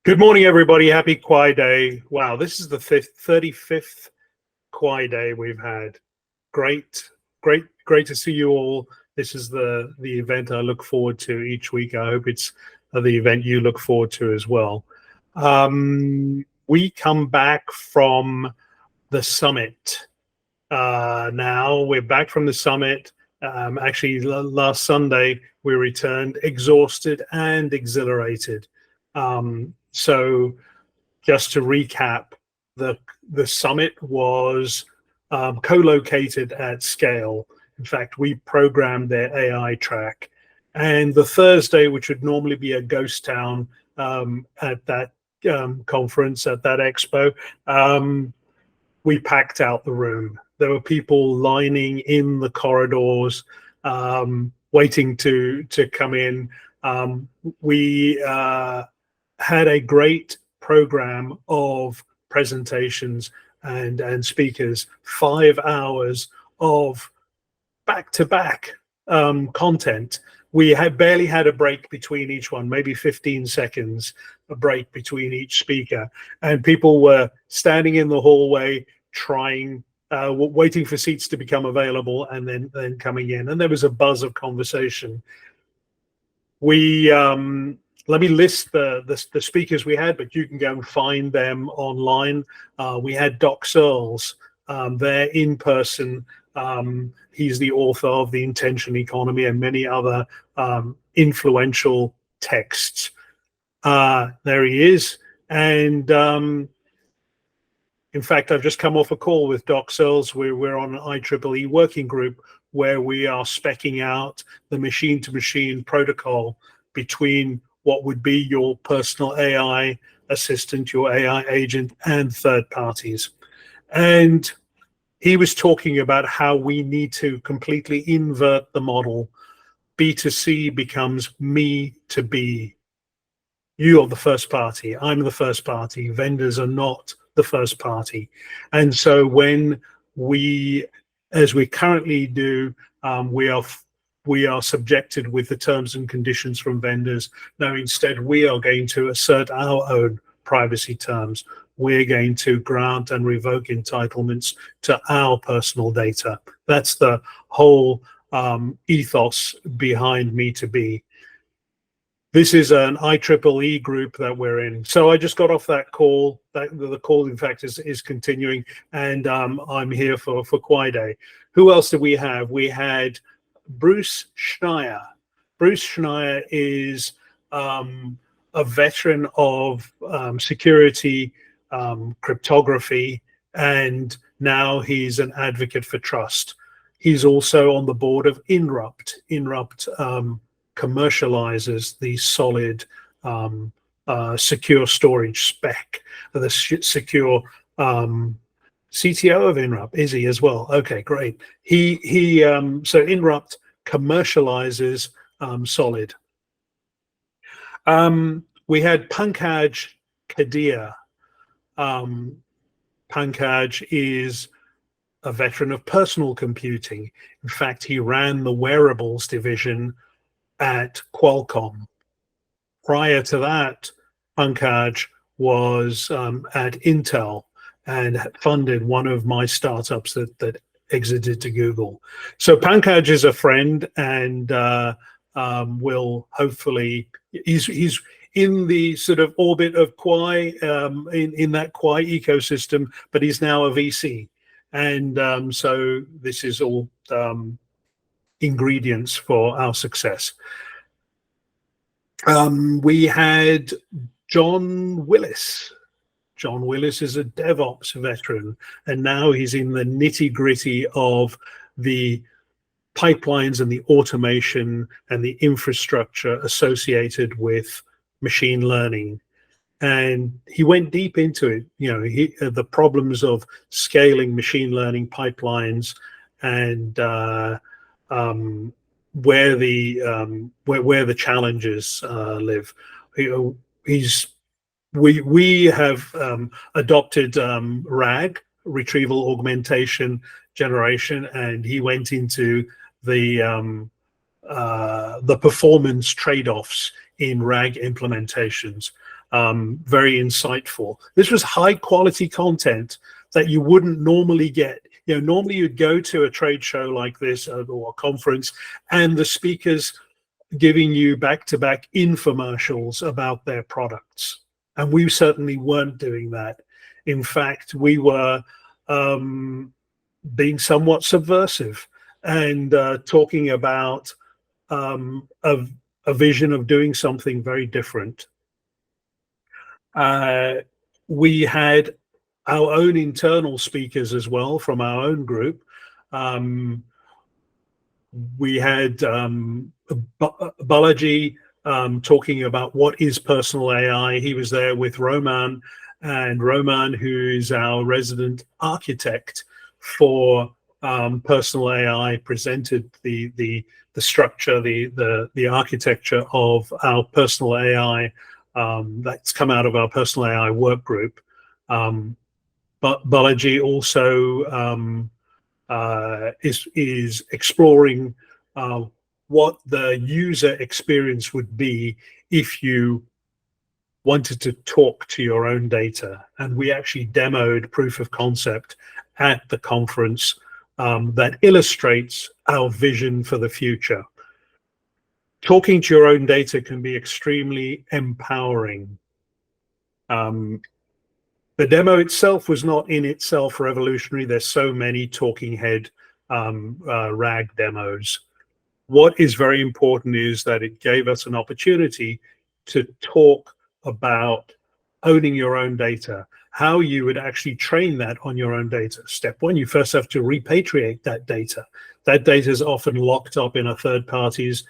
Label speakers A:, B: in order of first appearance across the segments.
A: Good morning, everybody. Happy Kwaai Day. Wow, this is the 35th Kwaai Day we've had. Great to see you all. This is the event I look forward to each week. I hope it's the event you look forward to as well. We come back from the summit. Now we're back from the summit. Actually, last Sunday, we returned exhausted and exhilarated. So just to recap, the summit was co-located at Scale. In fact, we programmed their AI track. And the Thursday, which would normally be a ghost town at that conference, at that expo, we packed out the room. There were people lining in the corridors, waiting to come in. We had a great program of presentations and speakers, 5 hours of back-to-back content. We had barely had a break between each one, maybe 15 seconds a break between each speaker, and people were standing in the hallway waiting for seats to become available and then coming in, and there was a buzz of conversation. We let me list the speakers we had, but you can go and find them online. We had Doc Searles there in person. He's the author of The Intention Economy and many other influential texts. There he is. And in fact, I've just come off a call with Doc Searles. We're on an IEEE working group where we are speccing out the machine-to-machine protocol between what would be your personal AI assistant, your AI agent, and third parties. And he was talking about how we need to completely invert the model. B2C becomes me to B. You are the first party. I'm the first party. Vendors are not the first party. And so when we, as we currently do, we are subjected with the terms and conditions from vendors. Now, instead, we are going to assert our own privacy terms. We're going to grant and revoke entitlements to our personal data. That's the whole ethos behind Me2B. This is an IEEE group that we're in. So I just got off that call. The call, in fact, is continuing, and I'm here for Kwaai Day. Who else did we have? We had Bruce Schneier. Bruce Schneier is a veteran of security, cryptography, and now he's an advocate for trust. He's also on the board of Inrupt. Inrupt commercializes the solid secure storage spec, the secure CTO of Inrupt. Is he as well? Okay, great. So Inrupt commercializes solid. We had Pankaj Kadir. Pankaj is a veteran of personal computing. In fact, he ran the wearables division at Qualcomm. Prior to that, Pankaj was at Intel and funded one of my startups that exited to Google. So Pankaj is a friend, and will hopefully, he's in the sort of orbit of Kwaai, in that Kwaai ecosystem, but he's now a VC. And so this is all ingredients for our success. We had John Willis. John Willis is a DevOps veteran, and now he's in the nitty-gritty of the pipelines and the automation and the infrastructure associated with machine learning. And he went deep into it, the problems of scaling machine learning pipelines, and where the challenges live. We have adopted RAG, retrieval augmentation generation, and he went into the performance trade-offs in RAG implementations. very insightful. This was high quality content that you wouldn't normally get. Normally you'd go to a trade show like this or a conference, and the speakers giving you back-to-back infomercials about their products. And we certainly weren't doing that. In fact, we were being somewhat subversive and talking about a vision of doing something very different. We had our own internal speakers as well from our own group. We had Balaji talking about what is personal AI. He was there with Roman, and Roman, who is our resident architect for personal AI, presented the structure, the architecture of our personal AI that's come out of our personal AI work group. But Balaji also is exploring what the user experience would be if you wanted to talk to your own data. And we actually demoed proof of concept at the conference that illustrates our vision for the future. Talking to your own data can be extremely empowering. The demo itself was not in itself revolutionary. There's so many talking head RAG demos. What is very important is that it gave us an opportunity to talk about owning your own data, how you would actually train that on your own data. Step one, you first have to repatriate that data. That data is often locked up in a third party's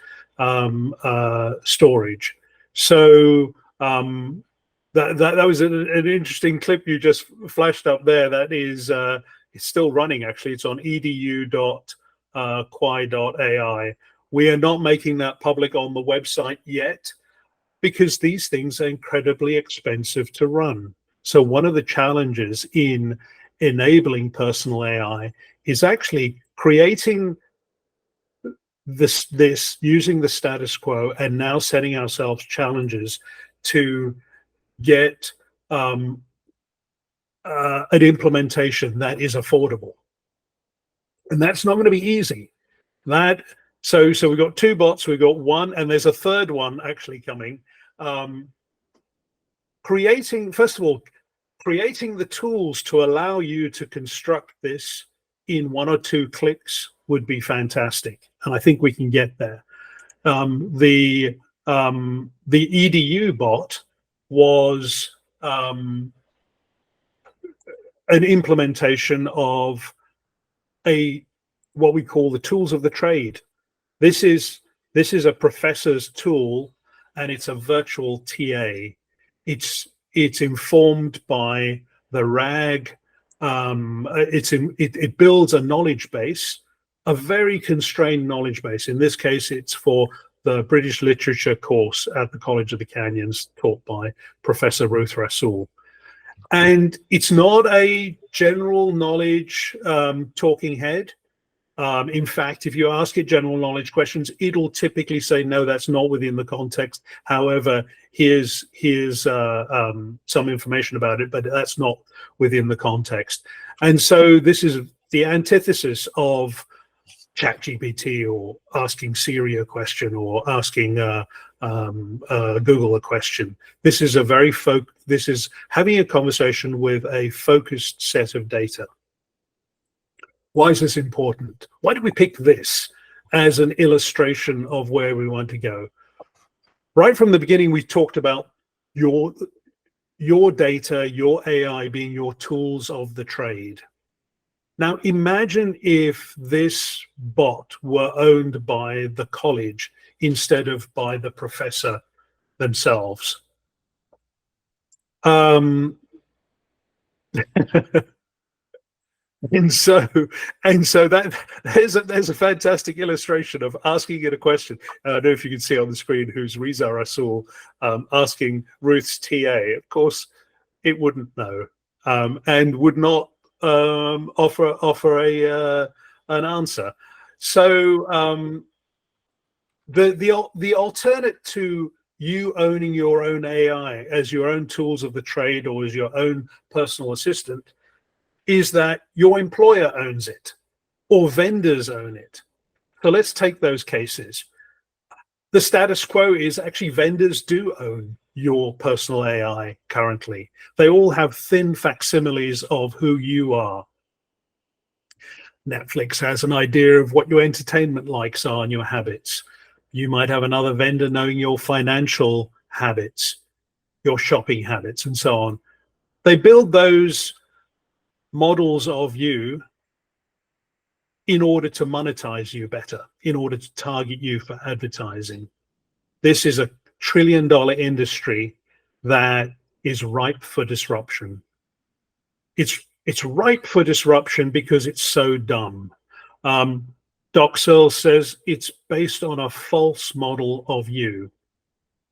A: storage. So that was an interesting clip you just flashed up there. That is it's still running, actually. It's on edu.kwaai.ai. We are not making that public on the website yet because these things are incredibly expensive to run. So one of the challenges in enabling personal AI is actually creating this using the status quo and now setting ourselves challenges to get an implementation that is affordable. And that's not going to be easy. So we've got two bots, we've got one, and there's a third one actually coming. First of all, creating the tools to allow you to construct this in 1 or 2 clicks would be fantastic. And I think we can get there. The EDU bot was an implementation of what we call the tools of the trade. This is a professor's tool, and it's a virtual TA. It's informed by the RAG. It builds a knowledge base, a very constrained knowledge base. In this case, it's for the British Literature course at the College of the Canyons, taught by Professor Ruth Rasool. And it's not a general knowledge talking head. In fact, if you ask it general knowledge questions, it'll typically say, no, that's not within the context. However, here's some information about it, but that's not within the context. And so this is the antithesis of ChatGPT or asking Siri a question or asking Google a question. This is this is having a conversation with a focused set of data. Why is this important? Why did we pick this as an illustration of where we want to go? Right from the beginning, we talked about your data, your AI being your tools of the trade. Now, imagine if this bot were owned by the college instead of by the professor themselves. And so that there's a fantastic illustration of asking it a question. I don't know if you can see on the screen who's Riza Rasool asking Ruth's TA. Of course, it wouldn't know and would not offer an answer. So the alternate to you owning your own AI as your own tools of the trade or as your own personal assistant is that your employer owns it or vendors own it. So let's take those cases. The status quo is actually vendors do own your personal AI currently. They all have thin facsimiles of who you are. Netflix has an idea of what your entertainment likes are and your habits. You might have another vendor knowing your financial habits, your shopping habits, and so on. They build those models of you in order to monetize you better, in order to target you for advertising. This is a trillion-dollar industry that is ripe for disruption. It's ripe for disruption because it's so dumb. Doc Searle says it's based on a false model of you,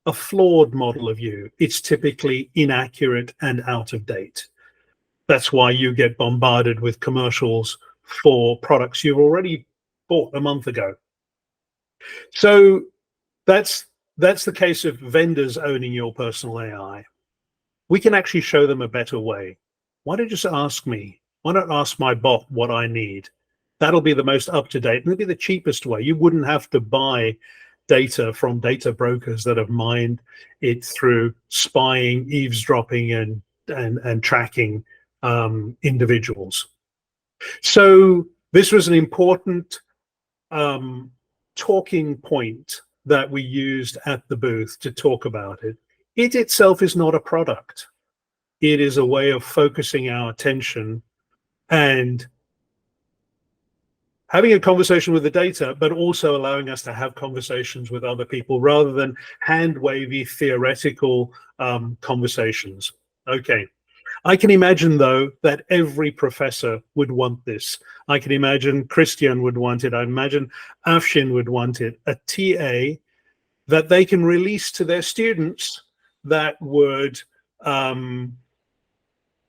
A: a flawed model of you. It's typically inaccurate and out of date. That's why you get bombarded with commercials for products you've already bought a month ago. So that's the case of vendors owning your personal AI. We can actually show them a better way. Why don't you just ask me? Why not ask my bot what I need? That'll be the most up-to-date, and it'll be the cheapest way. You wouldn't have to buy data from data brokers that have mined it through spying, eavesdropping, and tracking individuals. So this was an important talking point that we used at the booth to talk about it. It itself is not a product. It is a way of focusing our attention and having a conversation with the data, but also allowing us to have conversations with other people rather than hand-wavy theoretical conversations. Okay. I can imagine, though, that every professor would want this. I can imagine Christian would want it. I imagine Afshin would want it. A TA that they can release to their students that would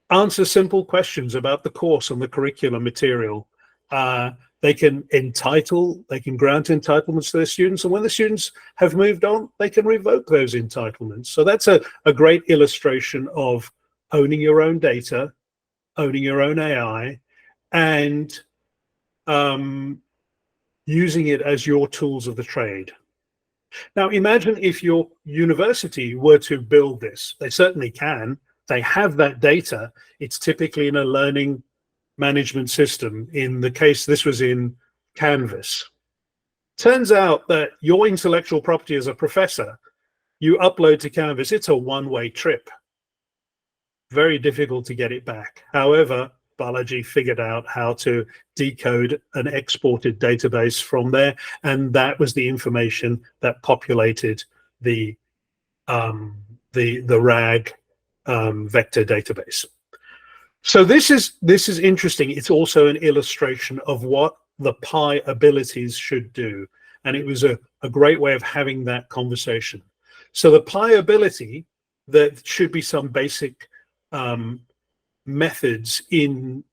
A: answer simple questions about the course and the curriculum material. They can grant entitlements to their students, and when the students have moved on, they can revoke those entitlements. So that's a great illustration of owning your own data, owning your own AI, and using it as your tools of the trade. Now, imagine if your university were to build this. They certainly can. They have that data. It's typically in a learning management system. In the case, this was in Canvas. Turns out that your intellectual property as a professor, you upload to Canvas, it's a one-way trip. Very difficult to get it back. However, Balaji figured out how to decode an exported database from there, and that was the information that populated the RAG vector database. So this is interesting. It's also an illustration of what the Pi abilities should do, and it was a great way of having that conversation. So the Pi ability, that should be some basic methods in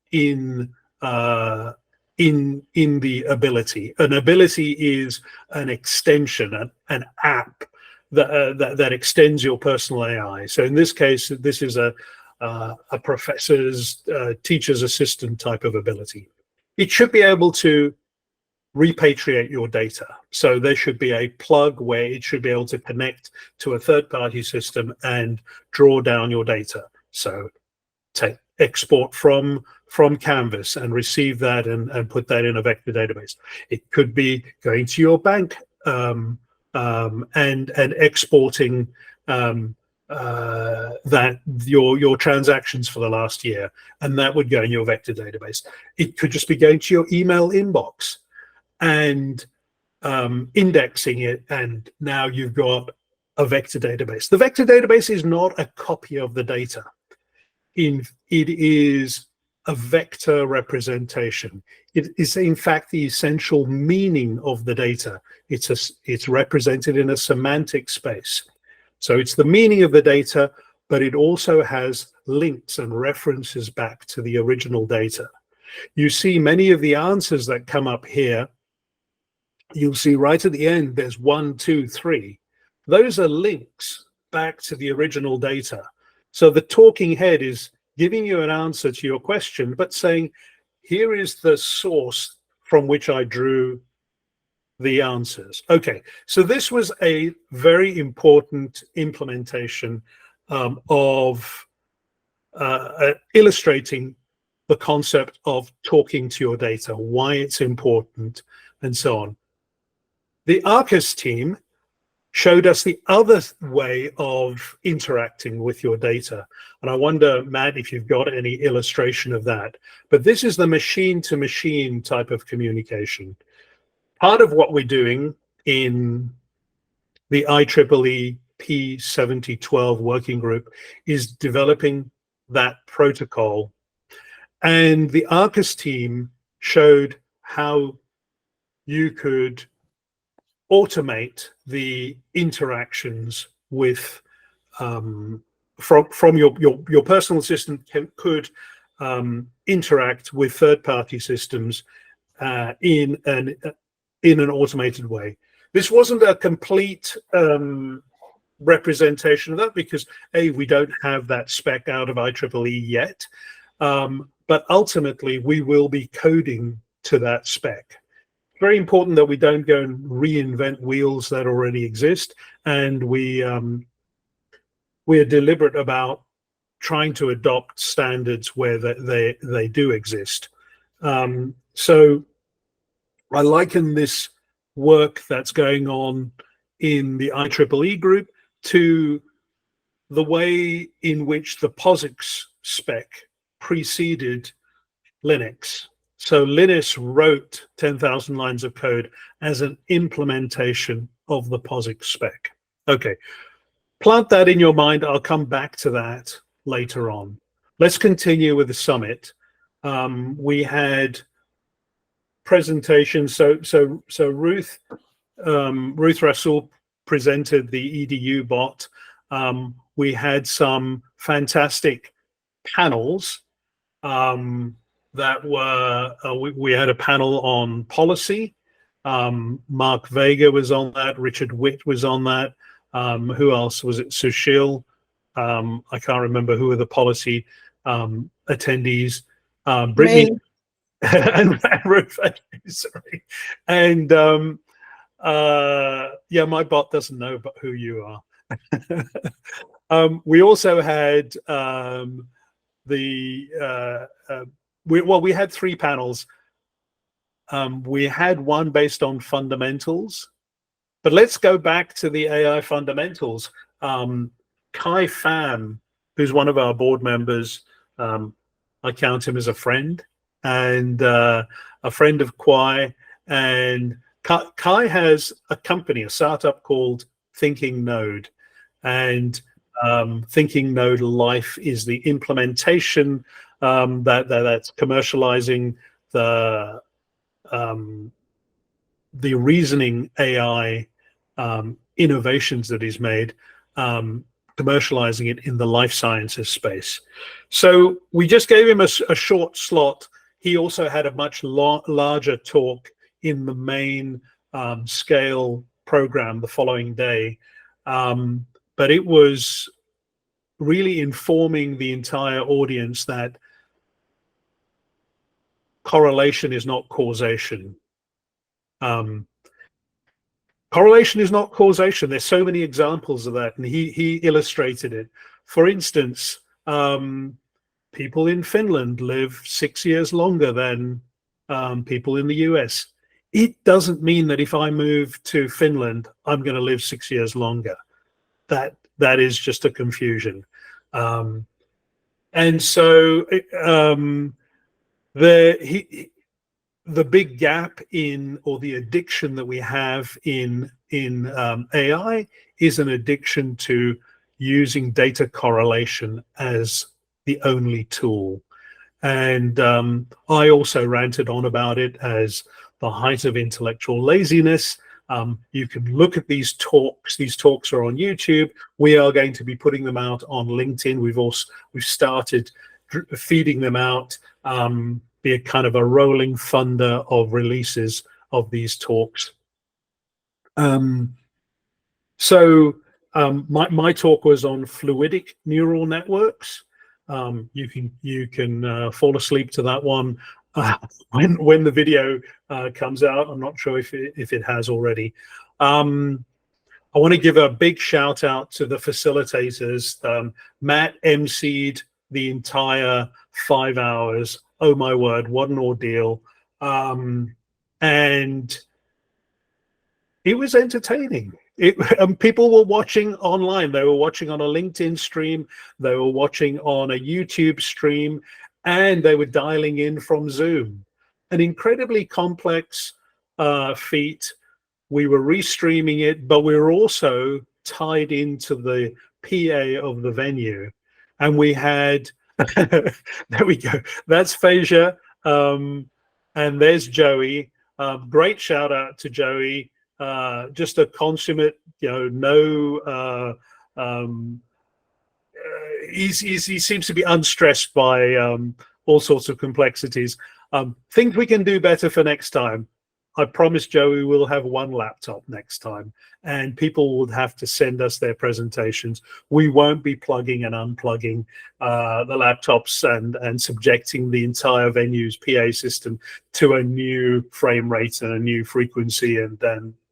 A: the ability. An ability is an extension, an app that extends your personal AI. So in this case, this is a professor's teacher's assistant type of ability. It should be able to repatriate your data. So there should be a plug where it should be able to connect to a third-party system and draw down your data. So take export from Canvas and receive that and put that in a vector database. It could be going to your bank and exporting that your transactions for the last year, and that would go in your vector database. It could just be going to your email inbox and indexing it, and now you've got a vector database. The vector database is not a copy of the data. It is a vector representation. It is in fact the essential meaning of the data. It's represented in a semantic space. So it's the meaning of the data, but it also has links and references back to the original data. You see many of the answers that come up here. You'll see right at the end, there's 1, 2, 3. those are links back to the original data. So the talking head is giving you an answer to your question, but saying, here is the source from which I drew the answers. Okay, so this was a very important implementation of illustrating the concept of talking to your data, why it's important, and so on. The Arcus team showed us the other way of interacting with your data. And I wonder, Matt, if you've got any illustration of that. But this is the machine-to-machine type of communication. Part of what we're doing in the IEEE P7012 working group is developing that protocol. And the Arcus team showed how you could automate the interactions with from your personal assistant could interact with third-party systems in an automated way. This wasn't a complete representation of that because we don't have that spec out of IEEE yet, but ultimately we will be coding to that spec. Very important that we don't go and reinvent wheels that already exist, and we are deliberate about trying to adopt standards where they do exist. So I liken this work that's going on in the IEEE group to the way in which the POSIX spec preceded Linux. So Linus wrote 10,000 lines of code as an implementation of the POSIX spec. Okay, plant that in your mind. I'll come back to that later on. Let's continue with the summit. We had presentations. So Ruth Russell presented the EDU bot. We had some fantastic panels. That were, we had a panel on policy. Mark Vega was on that. Richard Witt was on that. Who else was it? Sushil. I can't remember who were the policy attendees. Brittany and Ruth. Sorry. And yeah, my bot doesn't know who you are. We also had we had three panels. We had one based on fundamentals, but let's go back to the AI fundamentals. Kai Pham, who's one of our board members, I count him as a friend, and a friend of Kwaai. And Kai has a company, a startup called Thinking Node, and Thinking Node Life is the implementation that's commercializing the reasoning AI innovations that he's made, commercializing it in the life sciences space. So we just gave him a short slot. He also had a much larger talk in the main scale program the following day. But it was really informing the entire audience that correlation is not causation. Correlation is not causation. There's so many examples of that, and he illustrated it. For instance, people in Finland live 6 years longer than people in the US. It doesn't mean that if I move to Finland, I'm going to live 6 years longer. That is just a confusion. And so the big gap in, or the addiction that we have in AI is an addiction to using data correlation as the only tool. And I also ranted on about it as the height of intellectual laziness. You can look at these talks. These talks are on YouTube. We are going to be putting them out on LinkedIn. We've started feeding them out, be a kind of a rolling thunder of releases of these talks. So my talk was on fluidic neural networks. You can fall asleep to that one when the video comes out. I'm not sure if it has already. I want to give a big shout out to the facilitators. Matt emceed the entire 5 hours. Oh my word, what an ordeal! And it was entertaining. People were watching online. They were watching on a LinkedIn stream. They were watching on a YouTube stream, and they were dialing in from Zoom. An incredibly complex feat. We were restreaming it, but we were also tied into the PA of the venue, and we had there we go. That's Phasia, and there's Joey. Great shout out to Joey. Just a consummate, he seems to be unstressed by all sorts of complexities. Things we can do better for next time. I promise Joey we'll have one laptop next time, and people would have to send us their presentations. We won't be plugging and unplugging the laptops and subjecting the entire venue's PA system to a new frame rate and a new frequency and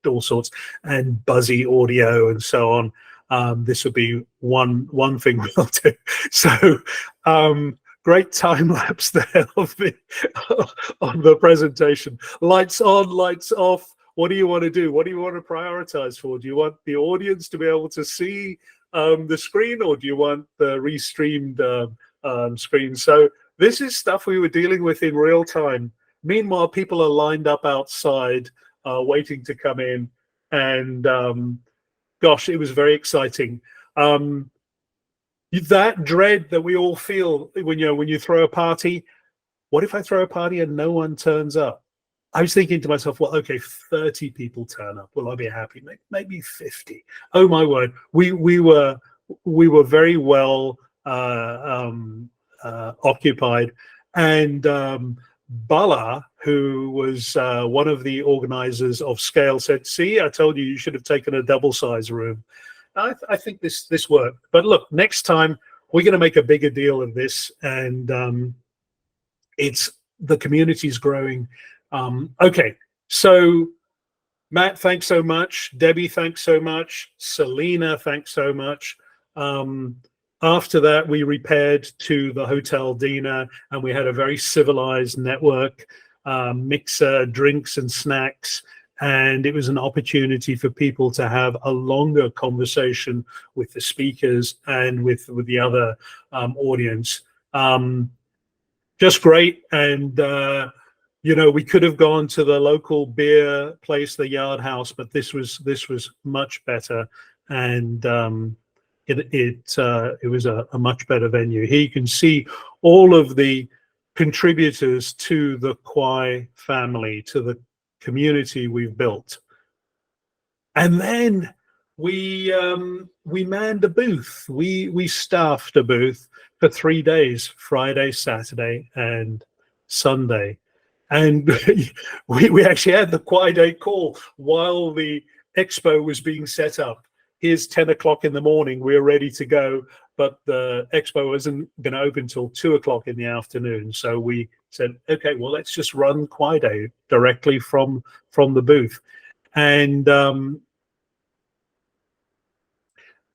A: all sorts and buzzy audio and so on. This would be one thing we'll do. So great time lapse there of the presentation. Lights on, lights off. What do you want to do? What do you want to prioritize for? Do you want the audience to be able to see the screen, or do you want the restreamed screen? So this is stuff we were dealing with in real time. Meanwhile, people are lined up outside waiting to come in, and gosh, it was very exciting. That dread that we all feel when you throw a party. What if I throw a party and no one turns up? I was thinking to myself, well, okay, 30 people turn up. Will I be happy? Maybe 50. Oh my word, we were very well occupied, and Bala, who was one of the organizers of Scale, said, "See, I told you should have taken a double size room." I think this worked. But look, next time we're going to make a bigger deal of this, and it's the community's growing. Okay, so Matt, thanks so much. Debbie, thanks so much. Selena, thanks so much. After that, we repaired to the Hotel Dina, and we had a very civilized network, mixer, drinks and snacks. And it was an opportunity for people to have a longer conversation with the speakers and with the other audience. Just great. And, we could have gone to the local beer place, the Yard House, but this was much better. And it was a much better venue. Here you can see all of the contributors to the Kwaai family, to the community we've built. And then we manned a booth. We staffed a booth for 3 days, Friday, Saturday, and Sunday. And we actually had the Kwaai Day call while the expo was being set up. Here's 10 o'clock in the morning, we're ready to go, but the expo isn't going to open till 2 o'clock in the afternoon. So we said, okay, well, let's just run Kwaai Day directly from the booth. And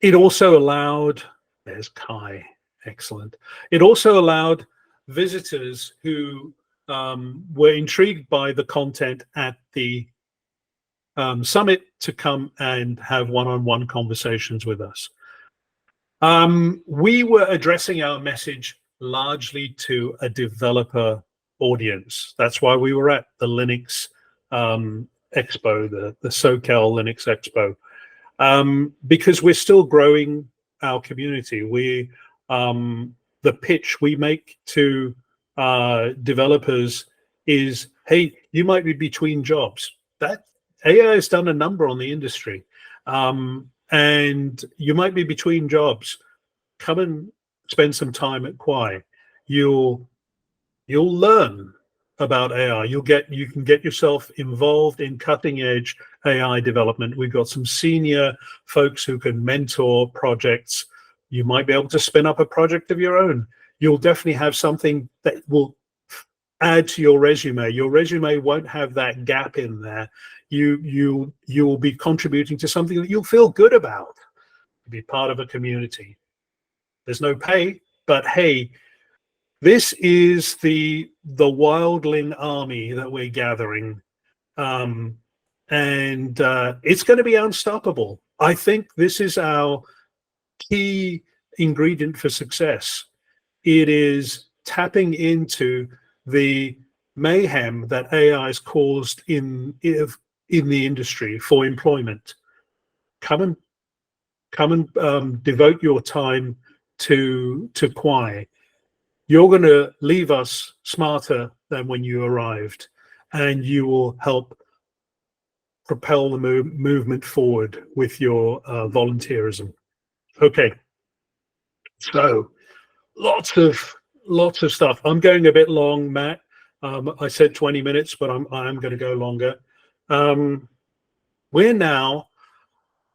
A: it also allowed, there's Kai, excellent. It also allowed visitors who were intrigued by the content at the summit to come and have one-on-one conversations with us. We were addressing our message largely to a developer audience. That's why we were at the Linux Expo, the SoCal Linux Expo, because we're still growing our community. The pitch we make to developers is, hey, you might be between jobs. That AI has done a number on the industry, and you might be between jobs. Come and spend some time at Kwaai. You'll learn. about AI. You can get yourself involved in cutting edge AI development. We've got some senior folks who can mentor projects. You might be able to spin up a project of your own. You'll definitely have something that will add to your resume. Your resume won't have that gap in there. You will be contributing to something that you'll feel good about. Be part of a community. There's no pay, but hey, this is the wildling army that we're gathering, and it's going to be unstoppable. I think this is our key ingredient for success. It is tapping into the mayhem that AI has caused in the industry for employment. Come and devote your time to Kwaai. You're going to leave us smarter than when you arrived, and you will help propel the movement forward with your volunteerism. Okay, so lots of stuff. I'm going a bit long, Matt. I said 20 minutes, but I am going to go longer. We're now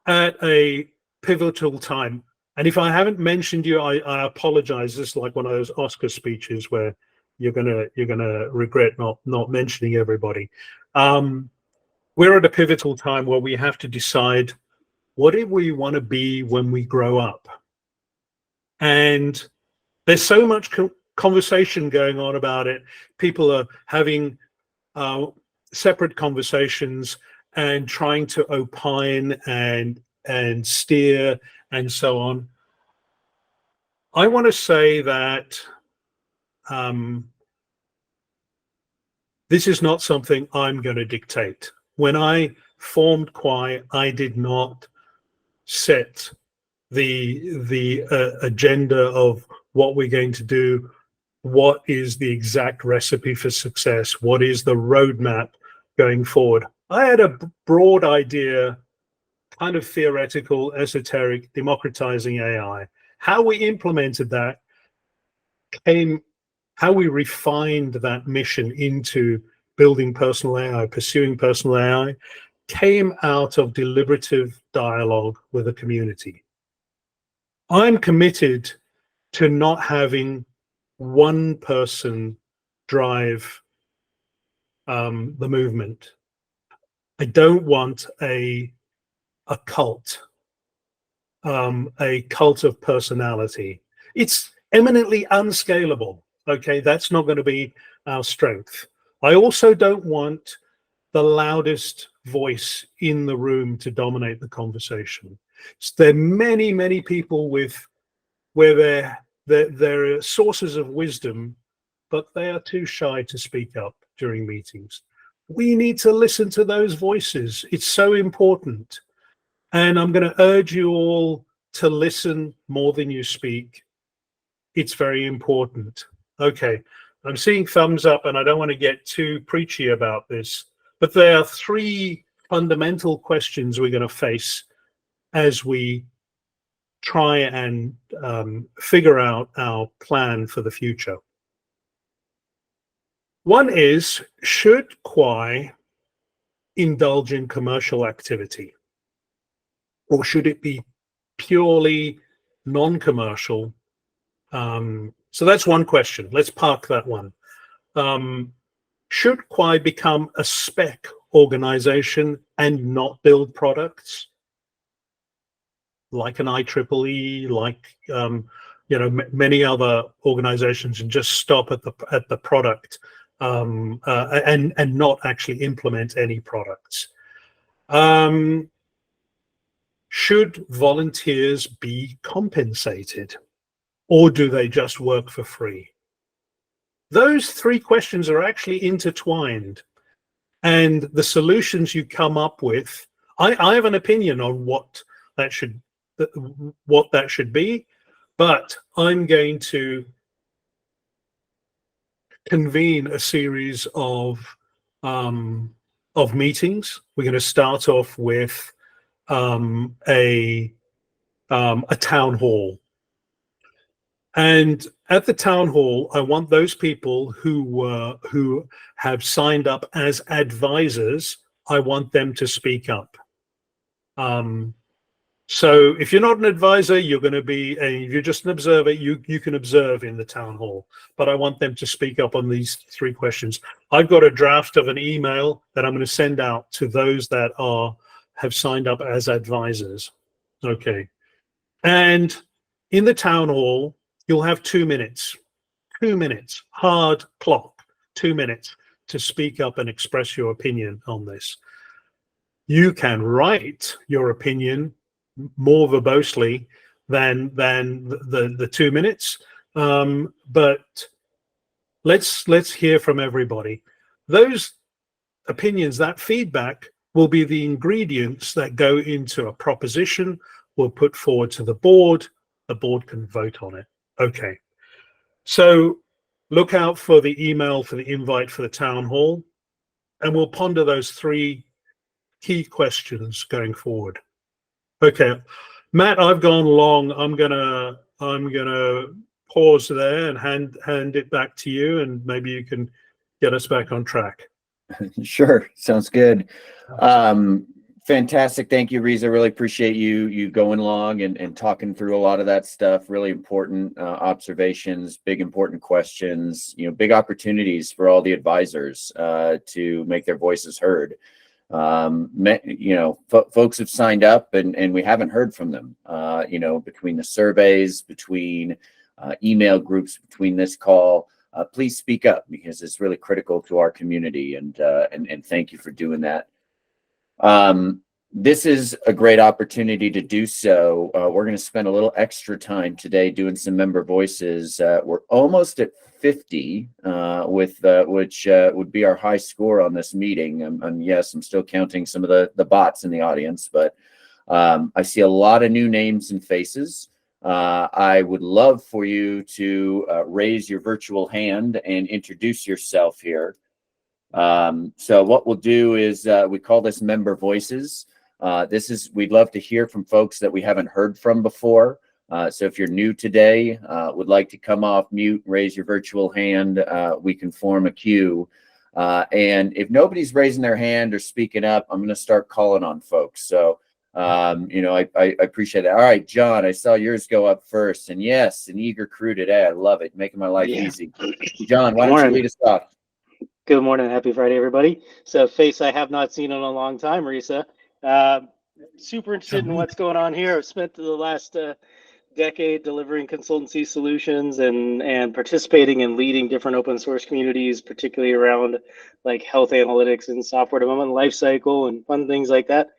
A: at a pivotal time. And if I haven't mentioned you, I apologize. This is like one of those Oscar speeches where you're gonna regret not mentioning everybody. We're at a pivotal time where we have to decide what do we want to be when we grow up. And there's so much conversation going on about it. People are having separate conversations and trying to opine and steer and so on. I want to say that this is not something I'm going to dictate. When I formed Kwaai, I did not set the agenda of what we're going to do, what is the exact recipe for success, what is the roadmap going forward. I had a broad idea, kind of theoretical, esoteric, democratizing AI. How we implemented that how we refined that mission into building personal AI, pursuing personal AI, came out of deliberative dialogue with the community. I'm committed to not having one person drive the movement. I don't want a cult of personality. It's eminently unscalable. Okay, that's not going to be our strength. I also don't want the loudest voice in the room to dominate the conversation. So there are many people where there are sources of wisdom, but they are too shy to speak up during meetings. We need to listen to those voices. It's so important. And I'm going to urge you all to listen more than you speak. It's very important. Okay, I'm seeing thumbs up, and I don't want to get too preachy about this, but there are three fundamental questions we're going to face as we try and figure out our plan for the future. One is, should Kwaai indulge in commercial activity? Or should it be purely non-commercial? So that's one question. Let's park that one. Should Kwaai become a spec organization and not build products like an IEEE, like many other organizations, and just stop at the product and not actually implement any products? Should volunteers be compensated, or do they just work for free? Those three questions are actually intertwined, and the solutions you come up with, I have an opinion on what that should be, but I'm going to convene a series of meetings. We're going to start off with a town hall. And at the town hall, I want those people who have signed up as advisors. I want them to speak up. So if you're not an advisor, you're going to be if you're just an observer, you can observe in the town hall. But I want them to speak up on these 3 questions. I've got a draft of an email that I'm going to send out to those that have signed up as advisors. Okay. And in the town hall, you'll have 2 minutes. 2 minutes, hard clock, 2 minutes to speak up and express your opinion on this. You can write your opinion more verbosely than the 2 minutes, but let's hear from everybody. Those opinions, that feedback, will be the ingredients that go into a proposition we'll put forward to the board. The board can vote on it. Okay, so look out for the email for the invite for the town hall, and we'll ponder those 3 key questions going forward. Okay, Matt, I've gone long. I'm gonna pause there and hand it back to you, and maybe you can get us back on track.
B: Sure, sounds good. Fantastic. Thank you, Riza. Really appreciate you going along and talking through a lot of that stuff. Really important observations, big important questions, big opportunities for all the advisors to make their voices heard. Folks have signed up and we haven't heard from them, between the surveys, between email groups, between this call. Please speak up, because it's really critical to our community, and thank you for doing that. This is a great opportunity to do so. We're going to spend a little extra time today doing some member voices. We're almost at 50, which would be our high score on this meeting. And yes, I'm still counting some of the bots in the audience, but I see a lot of new names and faces. I would love for you to raise your virtual hand and introduce yourself here. So what we'll do is we call this member voices. We'd love to hear from folks that we haven't heard from before. So if you're new today, would like to come off mute, raise your virtual hand, we can form a queue. And if nobody's raising their hand or speaking up, I'm going to start calling on folks. So, I appreciate that. All right, John, I saw yours go up first. And yes, an eager crew today. I love it. Making my life easy. John, why don't you lead us off?
C: Good morning. Happy Friday, everybody. So, face I have not seen in a long time, Risa. Super interested in what's going on here. I've spent the last decade delivering consultancy solutions and participating and leading different open source communities, particularly around like health analytics and software development lifecycle and fun things like that.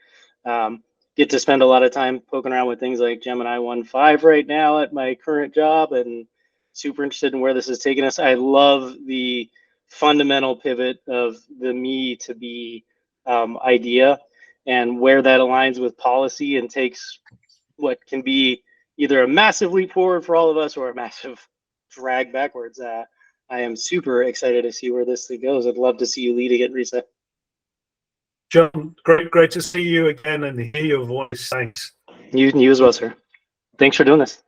C: Get to spend a lot of time poking around with things like Gemini 1.5 right now at my current job, and super interested in where this is taking us. I love the fundamental pivot of the me to be idea, and where that aligns with policy and takes what can be either a massive leap forward for all of us or a massive drag backwards. I am super excited to see where this thing goes. I'd love to see you leading it, Risa.
A: John, great to see you again and hear your voice. Thanks.
C: You as well, sir. Thanks for doing this.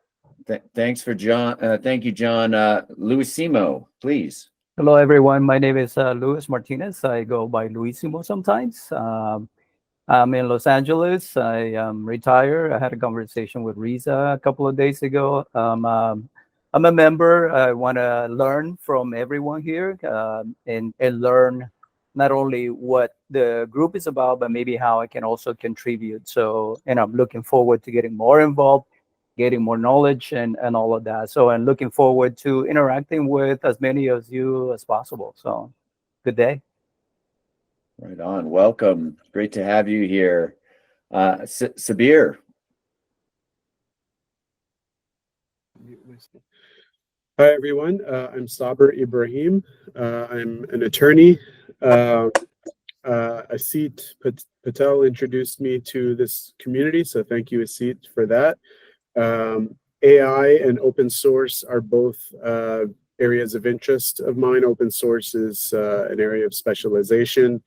B: Thanks for John. Thank you, John. Luisimo, please.
D: Hello, everyone. My name is Luis Martinez. I go by Luisimo sometimes. I'm in Los Angeles. I am retired. I had a conversation with Riza a couple of days ago. I'm a member. I want to learn from everyone here and learn not only what the group is about, but maybe how I can also contribute. So, and I'm looking forward to getting more involved, getting more knowledge and all of that. So I'm looking forward to interacting with as many of you as possible. So good day.
B: Right on. Welcome. Great to have you here. Sabir.
E: Hi, everyone. I'm Saber Ibrahim. I'm an attorney. Asit Patel introduced me to this community, so thank you, Asit, for that. AI and open source are both areas of interest of mine. Open source is an area of specialization.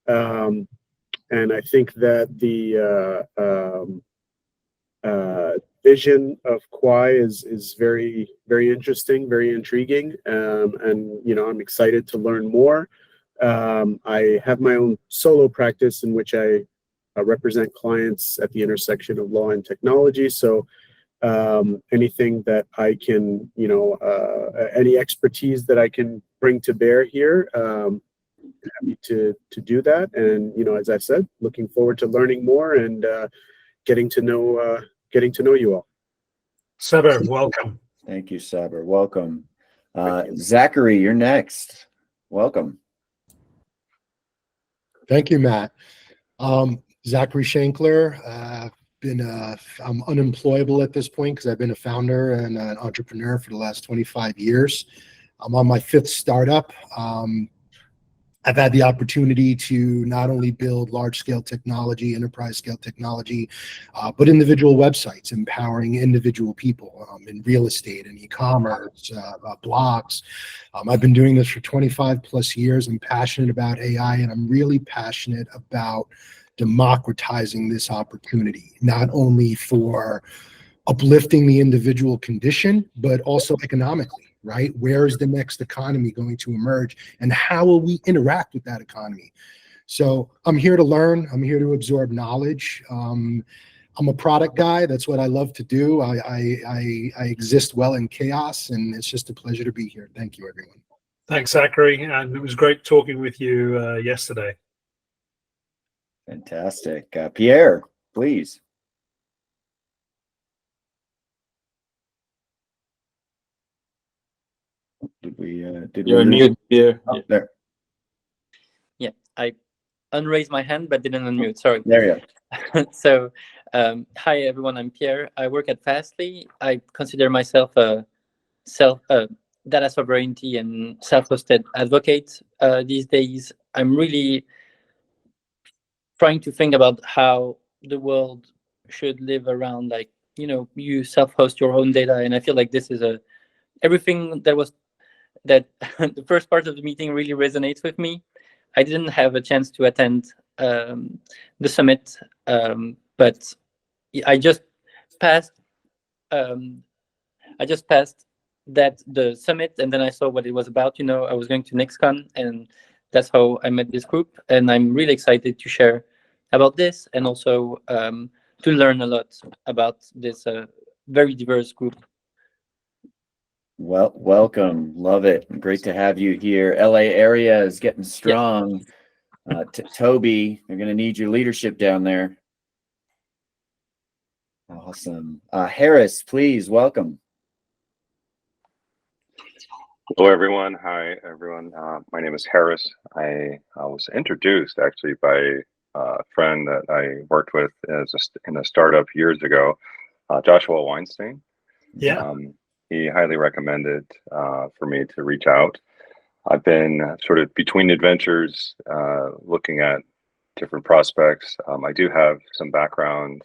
E: And I think that the vision of Kwaai is very, very interesting, very intriguing, and I'm excited to learn more. I have my own solo practice in which I represent clients at the intersection of law and technology. So anything that I can, any expertise that I can bring to bear here, happy to do that. And as I said, looking forward to learning more and getting to know you all.
A: Saber, welcome.
B: Thank you, Saber. Welcome.
E: Thank you.
B: Zachary, you're next. Welcome.
F: Thank you, Matt. Zachary Shankler. I'm unemployable at this point because I've been a founder and an entrepreneur for the last 25 years. I'm on my 5th startup. I've had the opportunity to not only build large-scale technology, enterprise-scale technology, but individual websites, empowering individual people in real estate and e-commerce, blogs. I've been doing this for 25 plus years. I'm passionate about AI, and I'm really passionate about democratizing this opportunity, not only for uplifting the individual condition, but also economically. Right? Where is the next economy going to emerge, and how will we interact with that economy? So I'm here to learn. I'm here to absorb knowledge. I'm a product guy. That's what I love to do. I exist well in chaos, and it's just a pleasure to be here. Thank you, everyone.
A: Thanks, Zachary. And it was great talking with you yesterday.
B: Fantastic. Pierre, please.
G: You're on mute, Pierre.
B: Oh, there.
H: Yeah, I unraised my hand but didn't unmute. Sorry.
B: There you go.
H: So, hi everyone. I'm Pierre. I work at Fastly. I consider myself a data sovereignty and self-hosted advocate. These days, I'm really trying to think about how the world should live around, like, you self-host your own data, and I feel like this is everything that the first part of the meeting really resonates with me. I didn't have a chance to attend the summit, but I just passed. I just passed the summit, and then I saw what it was about. I was going to NextCon, and that's how I met this group. And I'm really excited to share about this, and also to learn a lot about this very diverse group.
B: Well, welcome. Love it. Great to have you here. LA area is getting strong. Toby, you're going to need your leadership down there. Awesome. Harris, please, welcome.
I: Hello, everyone. Hi, everyone. My name is Harris. I was introduced actually by a friend that I worked with in a startup years ago, Joshua Weinstein.
A: Yeah.
I: He highly recommended for me to reach out. I've been sort of between adventures, looking at different prospects. I do have some background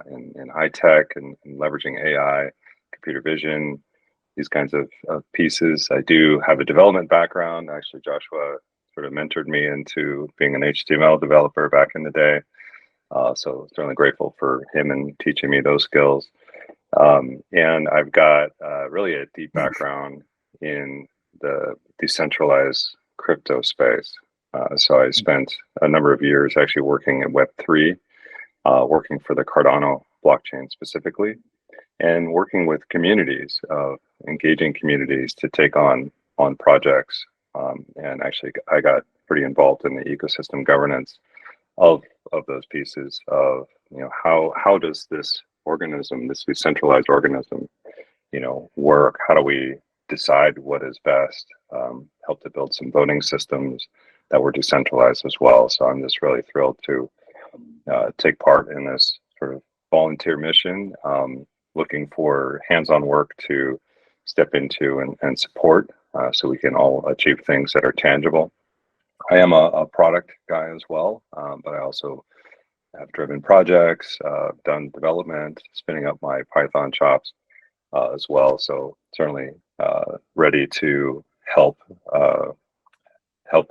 I: in high tech and leveraging AI, computer vision, these kinds of pieces. I do have a development background. Actually, Joshua sort of mentored me into being an HTML developer back in the day. So certainly grateful for him and teaching me those skills. And I've got really a deep background in the decentralized crypto space. So I spent a number of years actually working at Web3, working for the Cardano blockchain specifically, and working with communities, engaging communities to take on projects. And actually, I got pretty involved in the ecosystem governance of those pieces of, how does this organism, this decentralized organism, work? How do we decide what is best? Help to build some voting systems that were decentralized as well. So I'm just really thrilled to take part in this sort of volunteer mission, looking for hands-on work to step into and support, so we can all achieve things that are tangible. I am a product guy as well, but I also have driven projects, done development, spinning up my Python chops as well. So certainly ready to help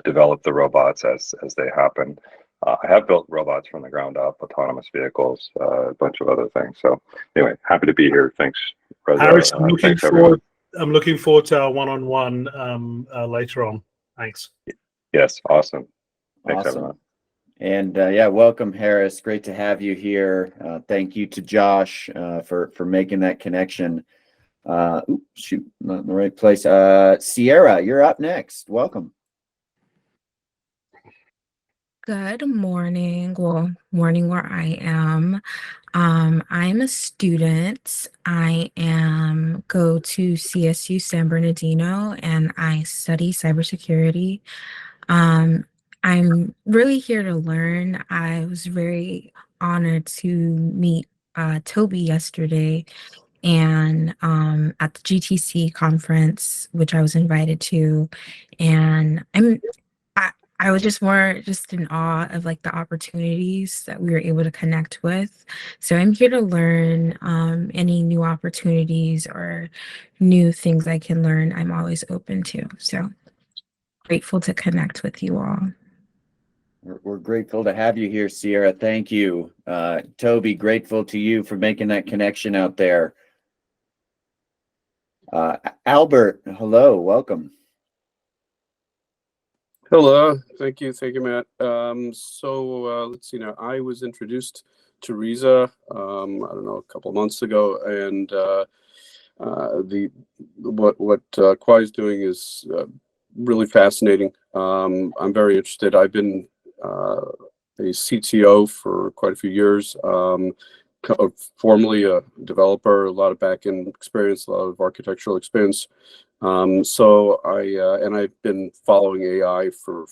I: develop the robots as they happen. I have built robots from the ground up, autonomous vehicles, a bunch of other things. So anyway, happy to be here. Thanks, Reza.
A: Harris,
I: Thanks, everyone.
A: I'm looking forward to our one-on-one later on. Thanks.
I: Yes, awesome. Thanks,
B: Awesome.
I: everyone.
B: And yeah, welcome, Harris. Great to have you here. Thank you to Josh for making that connection. Oops, shoot, not in the right place. Sierra, you're up next. Welcome.
J: Good morning. Well, morning where I am. I'm a student. I go to CSU San Bernardino and I study cybersecurity. I'm really here to learn. I was very honored to meet Toby yesterday and at the GTC conference, which I was invited to, and I was just more just in awe of like the opportunities that we were able to connect with. So I'm here to learn any new opportunities or new things I can learn. I'm always open to. So grateful to connect with you all.
B: We're grateful to have you here, Sierra. Thank you. Toby, grateful to you for making that connection out there. Albert, hello, welcome.
K: Hello, thank you, Matt. Let's see now. I was introduced to Riza, I don't know, a couple of months ago, and what Kwaai is doing is really fascinating. I'm very interested. I've been a CTO for quite a few years. Formerly a developer, a lot of back-end experience, a lot of architectural experience. I've been following AI for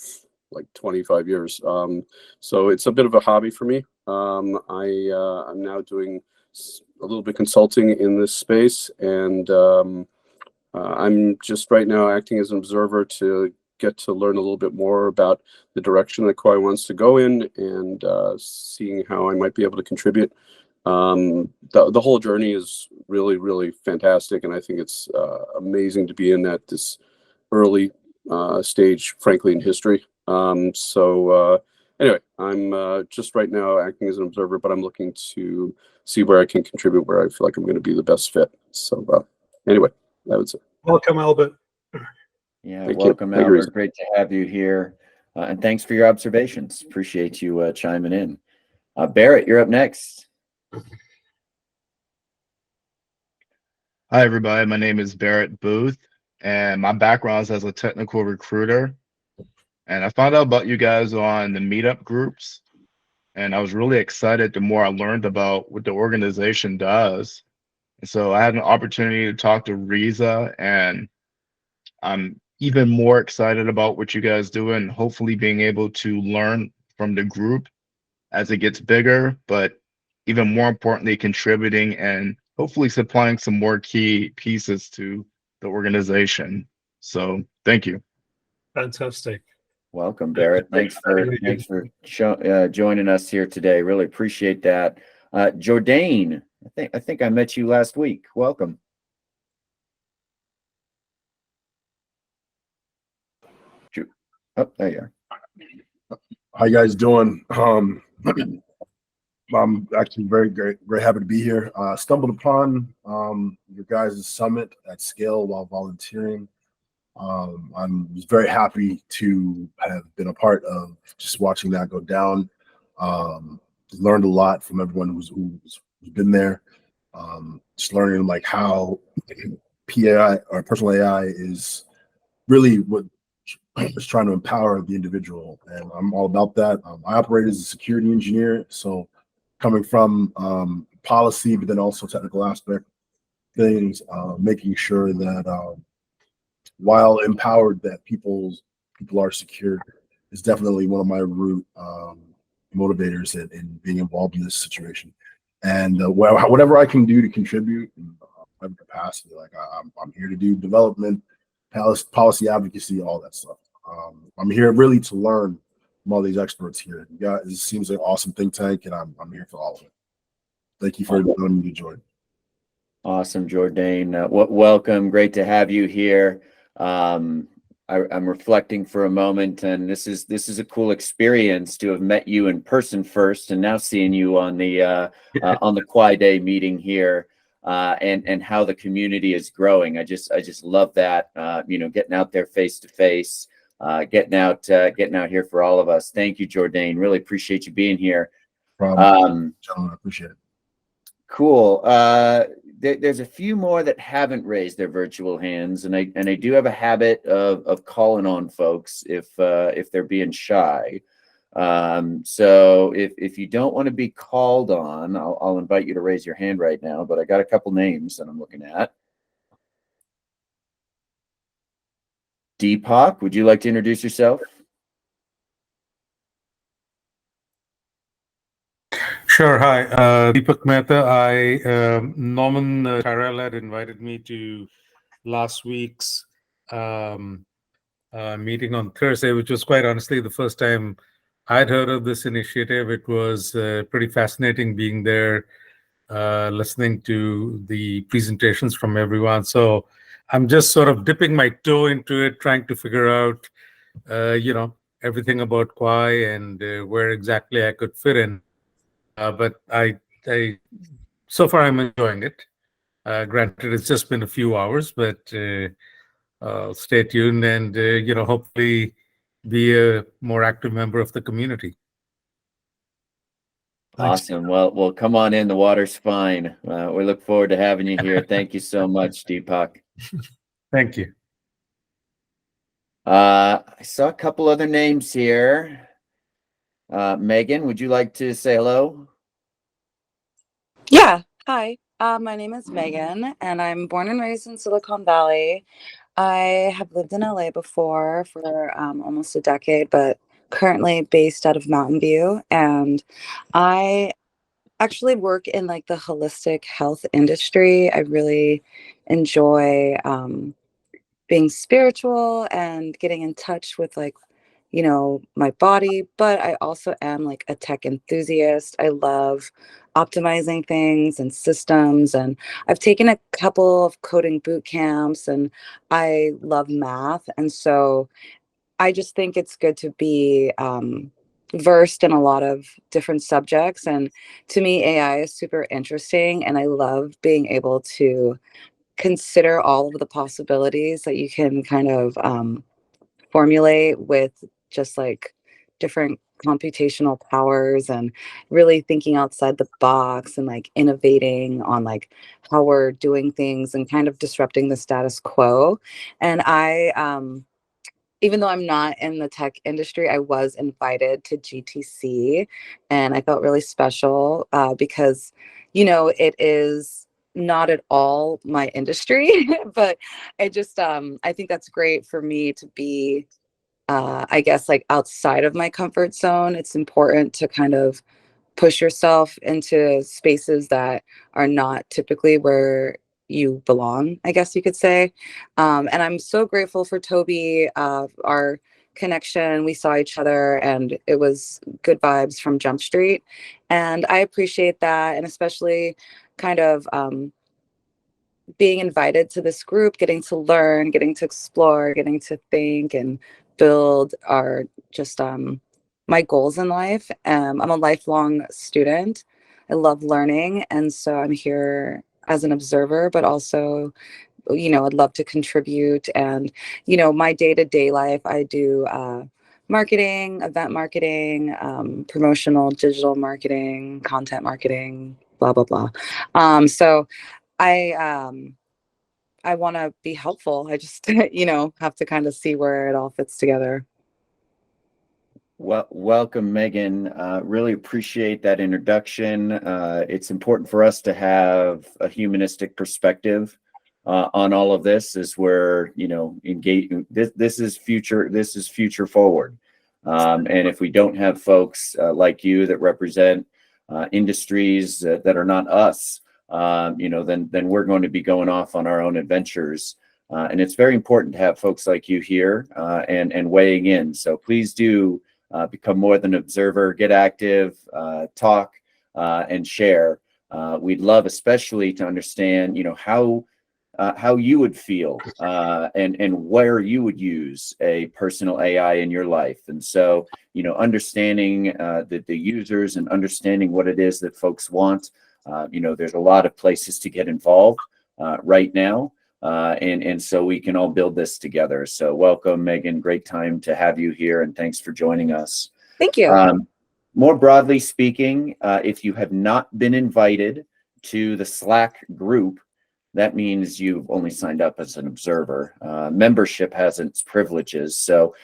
K: like 25 years. So it's a bit of a hobby for me. I'm now doing a little bit consulting in this space, and I'm just right now acting as an observer to get to learn a little bit more about the direction that Kwaai wants to go in, and seeing how I might be able to contribute. The whole journey is really, really fantastic, and I think it's amazing to be in at this early stage, frankly, in history. Anyway, I'm just right now acting as an observer, but I'm looking to see where I can contribute, where I feel like I'm going to be the best fit. So anyway, that was it.
A: Welcome, Albert.
B: Yeah,
K: Thank
B: welcome,
K: you.
B: Albert. Great to have you here. And thanks for your observations. Appreciate you chiming in. Barrett, you're up next.
L: Hi, everybody. My name is Barrett Booth, and my background is as a technical recruiter. And I found out about you guys on the meetup groups, and I was really excited the more I learned about what the organization does. And so I had an opportunity to talk to Riza, and I'm even more excited about what you guys do and hopefully being able to learn from the group as it gets bigger, but even more importantly, contributing and hopefully supplying some more key pieces to the organization. So thank you.
A: Fantastic.
B: Welcome, Barrett. Thanks for joining us here today. Really appreciate that. Jordan, I think I met you last week. Welcome. Oh, there you are.
M: How you guys doing? I'm actually very happy to be here. Stumbled upon your guys' summit at scale while volunteering. I'm very happy to have been a part of just watching that go down. Learned a lot from everyone who's been there. Just learning like how PAI or personal AI is really what is trying to empower the individual, and I'm all about that. I operate as a security engineer, so coming from policy, but then also technical aspect things, making sure that while empowered, that people are secure is definitely one of my root motivators in being involved in this situation. And whatever I can do to contribute in whatever capacity, like I'm here to do development, policy advocacy, all that stuff. I'm here really to learn from all these experts here. You guys, it seems like an awesome think tank, and I'm here for all of it. Thank you for letting me join.
B: Awesome, Jordan. Welcome. Great to have you here. I'm reflecting for a moment, and this is a cool experience to have met you in person first, and now seeing you on the Kwaai Day meeting here, and how the community is growing. I just love that. Getting out there face to face, getting out here for all of us. Thank you, Jordan. Really appreciate you being here.
M: Gentlemen, I appreciate it.
B: Cool. There's a few more that haven't raised their virtual hands, and I do have a habit of calling on folks if they're being shy. So if you don't want to be called on, I'll invite you to raise your hand right now. But I got a couple names that I'm looking at. Deepak, would you like to introduce yourself?
N: Sure. Hi, Deepak Mehta. Norman Tyrell had invited me to last week's meeting on Thursday, which was quite honestly the first time I'd heard of this initiative. It was pretty fascinating being there, listening to the presentations from everyone. So I'm just sort of dipping my toe into it, trying to figure out, everything about Kwaai and where exactly I could fit in. But I so far I'm enjoying it. Granted, it's just been a few hours, but stay tuned and hopefully be a more active member of the community. Thanks.
B: Awesome. Well, come on in. The water's fine. We look forward to having you here. Thank you so much, Deepak.
N: Thank you.
B: I saw a couple other names here. Megan, would you like to say hello?
O: Yeah, hi. My name is Megan, and I'm born and raised in Silicon Valley. I have lived in LA before for almost a decade, but currently based out of Mountain View. And I actually work in like the holistic health industry. I really enjoy being spiritual and getting in touch with like my body, but I also am like a tech enthusiast. I love optimizing things and systems, and I've taken a couple of coding boot camps, and I love math. And so I just think it's good to be versed in a lot of different subjects. And to me, AI is super interesting, and I love being able to consider all of the possibilities that you can kind of formulate with just like different computational powers, and really thinking outside the box and like innovating on like how we're doing things and kind of disrupting the status quo. And I even though I'm not in the tech industry, I was invited to GTC, and I felt really special because it is not at all my industry, but I think that's great for me to be I guess like outside of my comfort zone. It's important to kind of push yourself into spaces that are not typically where you belong, I guess you could say. And I'm so grateful for Toby, our connection. We saw each other and it was good vibes from Jump Street. And I appreciate that. And especially kind of being invited to this group, getting to learn, getting to explore, getting to think and build are just my goals in life. I'm a lifelong student. I love learning, and so I'm here as an observer, but also, I'd love to contribute. And my day-to-day life, I do marketing, event marketing, promotional digital marketing, content marketing, blah blah blah. So I want to be helpful. I just have to kind of see where it all fits together.
B: Well, welcome, Megan. Really appreciate that introduction. It's important for us to have a humanistic perspective on all of this as we're, engaging. This is future forward. And if we don't have folks like you that represent industries that are not us, then we're going to be going off on our own adventures. And it's very important to have folks like you here and weighing in. So please do become more than an observer, get active, talk, and share. We'd love especially to understand, how how you would feel and where you would use a personal AI in your life. And so, you know, understanding the users and understanding what it is that folks want. You know, there's a lot of places to get involved right now. And so we can all build this together. So welcome, Megan. Great time to have you here. And thanks for joining us.
O: Thank you.
B: More broadly speaking, if you have not been invited to the Slack group, that means you've only signed up as an observer. Membership has its privileges, so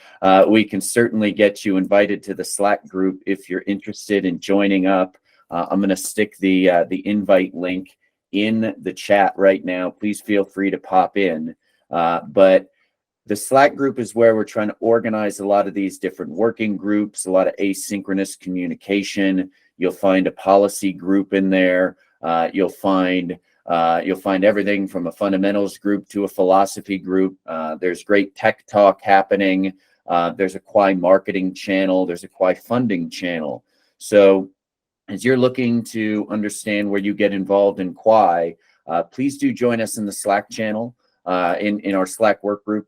B: we can certainly get you invited to the Slack group if you're interested in joining up. I'm going to stick the invite link in the chat right now. Please feel free to pop in. But the Slack group is where we're trying to organize a lot of these different working groups, a lot of asynchronous communication. You'll find a policy group in there. You'll find everything from a fundamentals group to a philosophy group. There's great tech talk happening. There's a Kwaai marketing channel. There's a Kwaai funding channel. So as you're looking to understand where you get involved in Kwaai, please do join us in the Slack channel, in our Slack work group.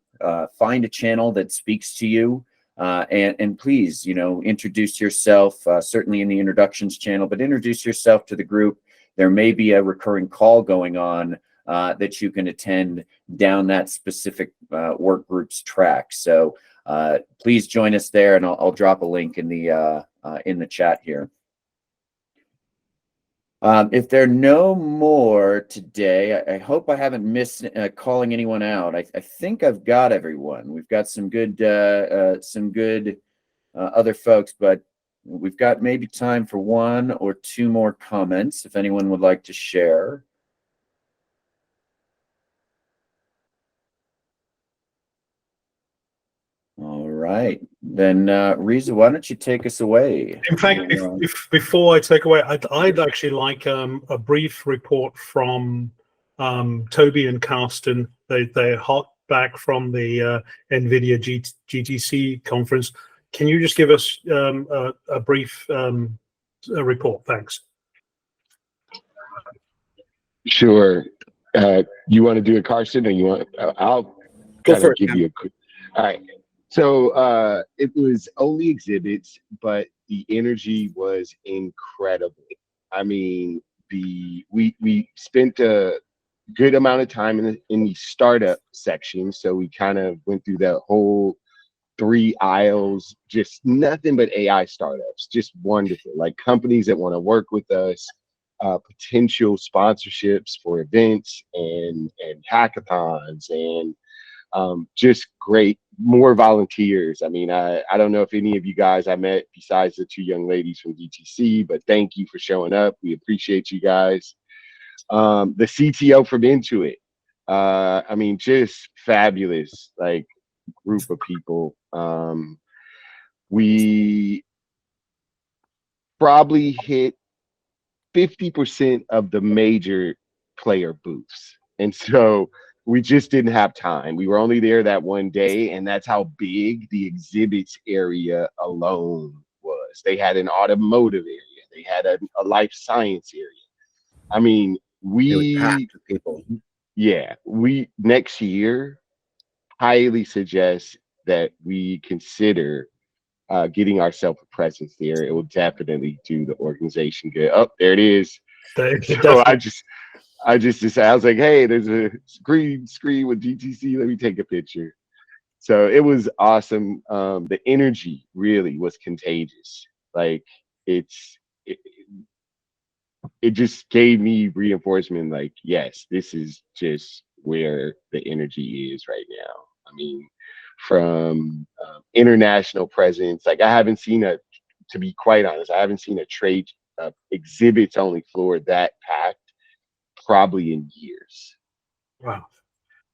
B: Find a channel that speaks to you. And please, you know, introduce yourself, certainly in the introductions channel, but introduce yourself to the group. There may be a recurring call going on that you can attend down that specific work group's track. So please join us there, and I'll drop a link in the chat here. If there are no more today, I hope I haven't missed calling anyone out. I think I've got everyone. We've got some good other folks, but we've got maybe time for one or two more comments if anyone would like to share. All right, then Riza, why don't you take us away?
A: In fact, before I take away, I'd actually like a brief report from Toby and Carsten. They're hot back from the NVIDIA GTC conference. Can you just give us a brief report? Thanks.
P: Sure. You want to do it, Carsten, or you want? I'll kind of give you a quick. All right. So it was only exhibits, but the energy was incredible. I mean, we spent a good amount of time in the startup section, so we kind of went through that whole 3 aisles, just nothing but AI startups, just wonderful. Like companies that want to work with us, potential sponsorships for events and hackathons, and just great, more volunteers. I mean, I don't know if any of you guys I met besides the 2 young ladies from DTC, but thank you for showing up. We appreciate you guys. The CTO from Intuit, I mean, just fabulous, like group of people. We probably hit 50% of the major player booths. And so we just didn't have time. We were only there that one day, and that's how big the exhibits area alone was. They had an automotive area. They had a life science area. I mean,
Q: it was packed with people.
P: Yeah, we next year highly suggest that we consider getting ourselves a presence there. It will definitely do the organization good. Oh, there it is. So I just decided, I was like, hey, there's a green screen with GTC. Let me take a picture. So it was awesome. The energy really was contagious. Like it just gave me reinforcement. Like, yes, this is just where the energy is right now. I mean, from international presence, like I haven't seen to be quite honest, I haven't seen a trade exhibits only floor that packed probably in years.
A: Wow.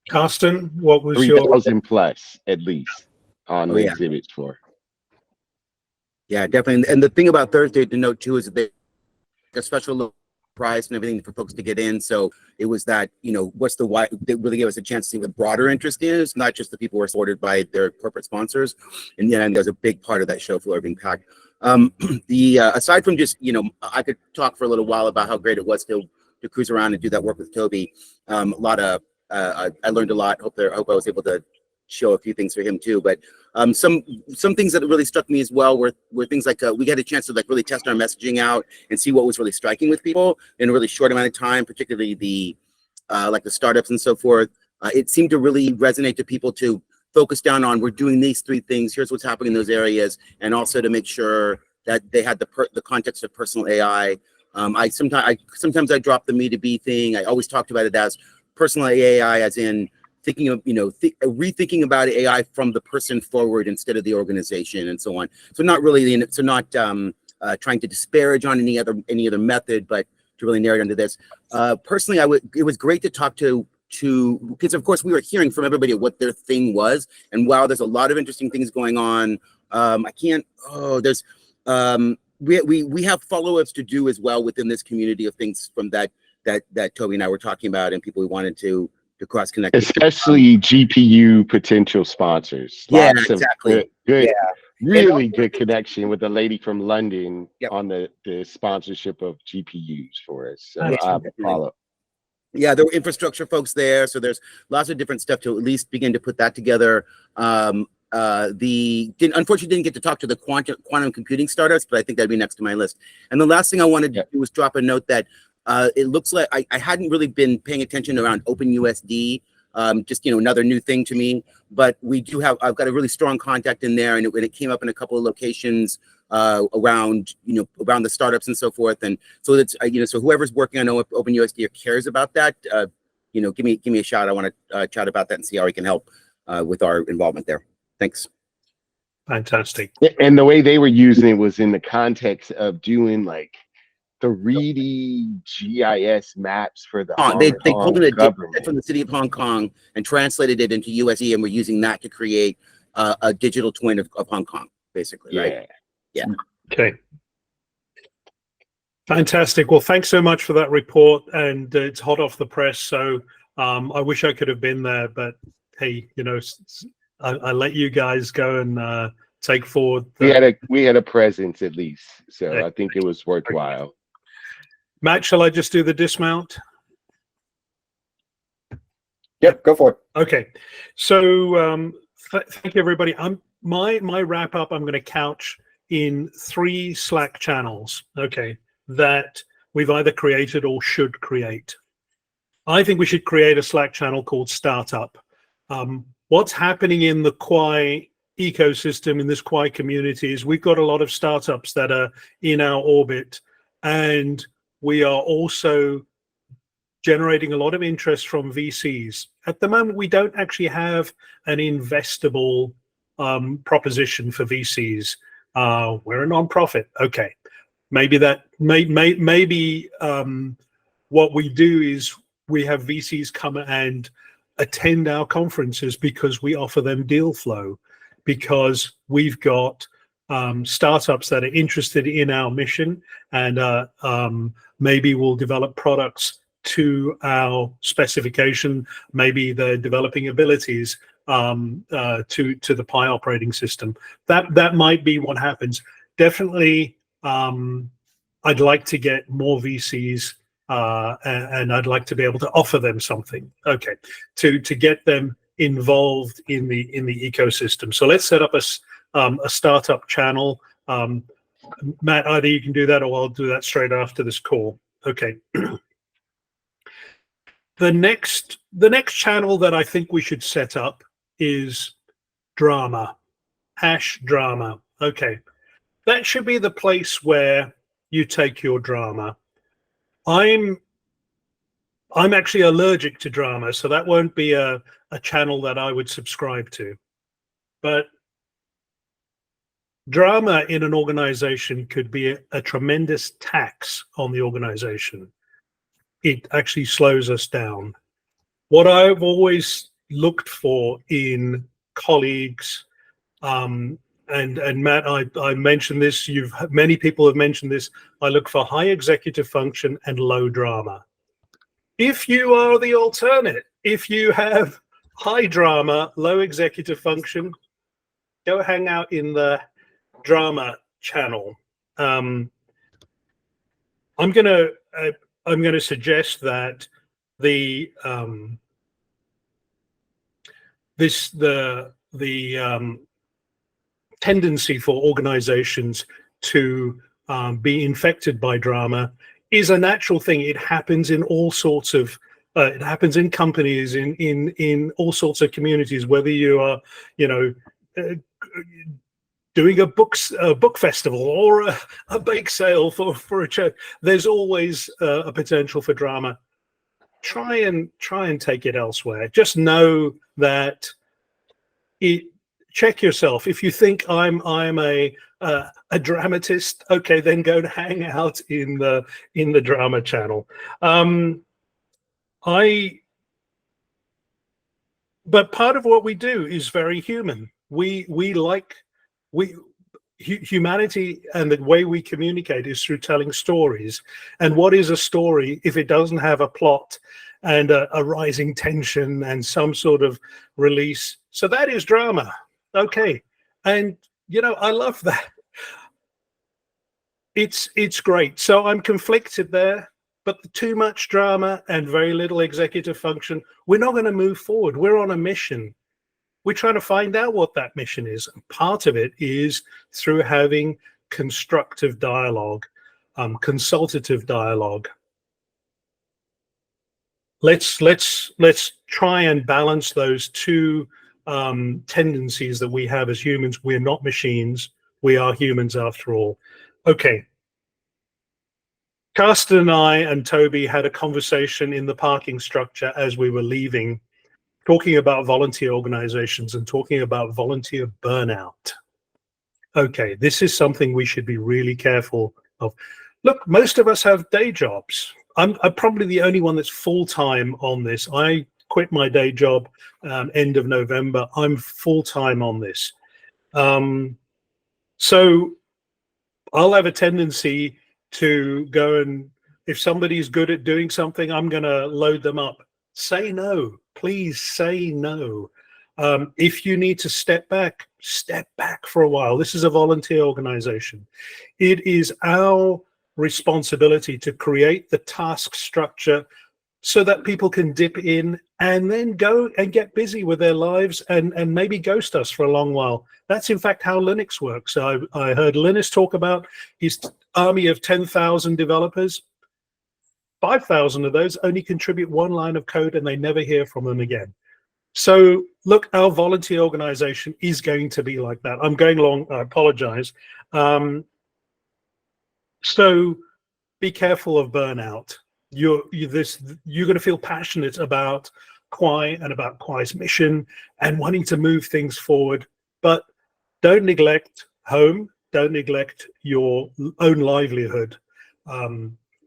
A: Carsten, what was
P: 3,000 plus at least on the exhibits floor.
Q: Yeah, definitely. And the thing about Thursday to note too is that they a special little prize and everything for folks to get in. So it was that, you know, what's the why they really gave us a chance to see what broader interest is, not just the people who are supported by their corporate sponsors. And yeah, and there's a big part of that show floor being packed. Aside from just, you know, I could talk for a little while about how great it was to cruise around and do that work with Toby. A lot of I learned a lot. Hope I was able to show a few things for him too. But some things that really struck me as well were things like we got a chance to like really test our messaging out and see what was really striking with people in a really short amount of time, particularly the like the startups and so forth. It seemed to really resonate to people to focus down on, we're doing these 3 things, here's what's happening in those areas, and also to make sure that they had the context of personal AI. Sometimes I drop the me to be thing. I always talked about it as personal AI, as in thinking of, rethinking about AI from the person forward instead of the organization and so on. So not really, not trying to disparage on any other method, but to really narrow it into this. Personally, it was great to talk to because of course we were hearing from everybody what their thing was, and wow, there's a lot of interesting things going on. We have follow-ups to do as well within this community of things from that Toby and I were talking about, and people we wanted to cross connect,
P: especially GPU potential sponsors.
Q: Yeah,
P: Lots
Q: exactly.
P: Of good,
Q: yeah.
P: really good connection with the lady from London on the sponsorship of GPUs for us. So I follow.
Q: Yeah, there were infrastructure folks there, so there's lots of different stuff to at least begin to put that together. Unfortunately didn't get to talk to the quantum computing startups, but I think that'd be next to my list. And the last thing I wanted to do was drop a note that it looks like I hadn't really been paying attention around OpenUSD. Just another new thing to me, but I've got a really strong contact in there, and it came up in a couple of locations around the startups and so forth. And so that's so whoever's working on OpenUSD or cares about that, give me a shout. I want to chat about that and see how we can help with our involvement there. Thanks.
A: Fantastic.
P: And the way they were using it was in the context of doing like 3D GIS maps for the
Q: They pulled in a
P: government
Q: data from the city of Hong Kong and translated it into USD, and we're using that to create a digital twin of Hong Kong, basically, right? Yeah.
A: Okay. Fantastic. Well, thanks so much for that report, and it's hot off the press. So I wish I could have been there, but hey, I let you guys go and take forward.
P: We had a presence at least, so I think it was worthwhile.
A: Matt, shall I just do the dismount?
B: Yep, go for it.
A: Okay, so thank you, everybody. My wrap up. I'm going to couch in 3 Slack channels. Okay, that we've either created or should create. I think we should create a Slack channel called Startup. What's happening in the Kwaai ecosystem, in this Kwaai community, is we've got a lot of startups that are in our orbit, and we are also generating a lot of interest from VCs. At the moment, we don't actually have an investable proposition for VCs. We're a nonprofit. Okay, maybe what we do is we have VCs come and attend our conferences because we offer them deal flow, because we've got startups that are interested in our mission, and maybe we'll develop products to our specification. Maybe they're developing abilities to the Pi operating system. That might be what happens. Definitely, I'd like to get more VCs, and I'd like to be able to offer them something. Okay, to get them involved in the ecosystem. So let's set up a startup channel. Matt, either you can do that, or I'll do that straight after this call. Okay. The next channel that I think we should set up is drama, #drama. Okay, that should be the place where you take your drama. I'm actually allergic to drama, so that won't be a channel that I would subscribe to. But drama in an organization could be a tremendous tax on the organization. It actually slows us down. What I've always looked for in colleagues, and Matt, I mentioned this, many people have mentioned this, I look for high executive function and low drama. If you are the alternate, if you have high drama, low executive function, go hang out in the drama channel. I'm gonna suggest that the the tendency for organizations to be infected by drama is a natural thing. It happens in all sorts of it happens in companies, in all sorts of communities, whether you are, doing a book festival or a bake sale for a church. There's always a potential for drama. Try and take it elsewhere. Just know that check yourself. If you think I'm a dramatist, okay, then go and hang out in the drama channel. But part of what we do is very human. Humanity and the way we communicate is through telling stories. And what is a story if it doesn't have a plot and a rising tension and some sort of release? So that is drama. Okay. And I love that. It's great. So I'm conflicted there, but too much drama and very little executive function, we're not going to move forward. We're on a mission. We're trying to find out what that mission is. And part of it is through having constructive dialogue, consultative dialogue. Let's try and balance those two tendencies that we have as humans. We're not machines. We are humans after all. Okay. Carsten and I and Toby had a conversation in the parking structure as we were leaving, talking about volunteer organizations and talking about volunteer burnout. Okay, this is something we should be really careful of. Look, most of us have day jobs. I'm probably the only one that's full-time on this. I quit my day job end of November. I'm full-time on this. So I'll have a tendency to go and, if somebody's good at doing something, I'm going to load them up. Say no. Please say no. If you need to step back for a while. This is a volunteer organization. It is our responsibility to create the task structure so that people can dip in and then go and get busy with their lives and maybe ghost us for a long while. That's in fact how Linux works. I heard Linus talk about his army of 10,000 developers. 5,000 of those only contribute one line of code and they never hear from them again. So look, our volunteer organization is going to be like that. I'm going long, I apologize. So be careful of burnout. You're going to feel passionate about Kwaai and about Kwai's mission and wanting to move things forward, but don't neglect home, don't neglect your own livelihood.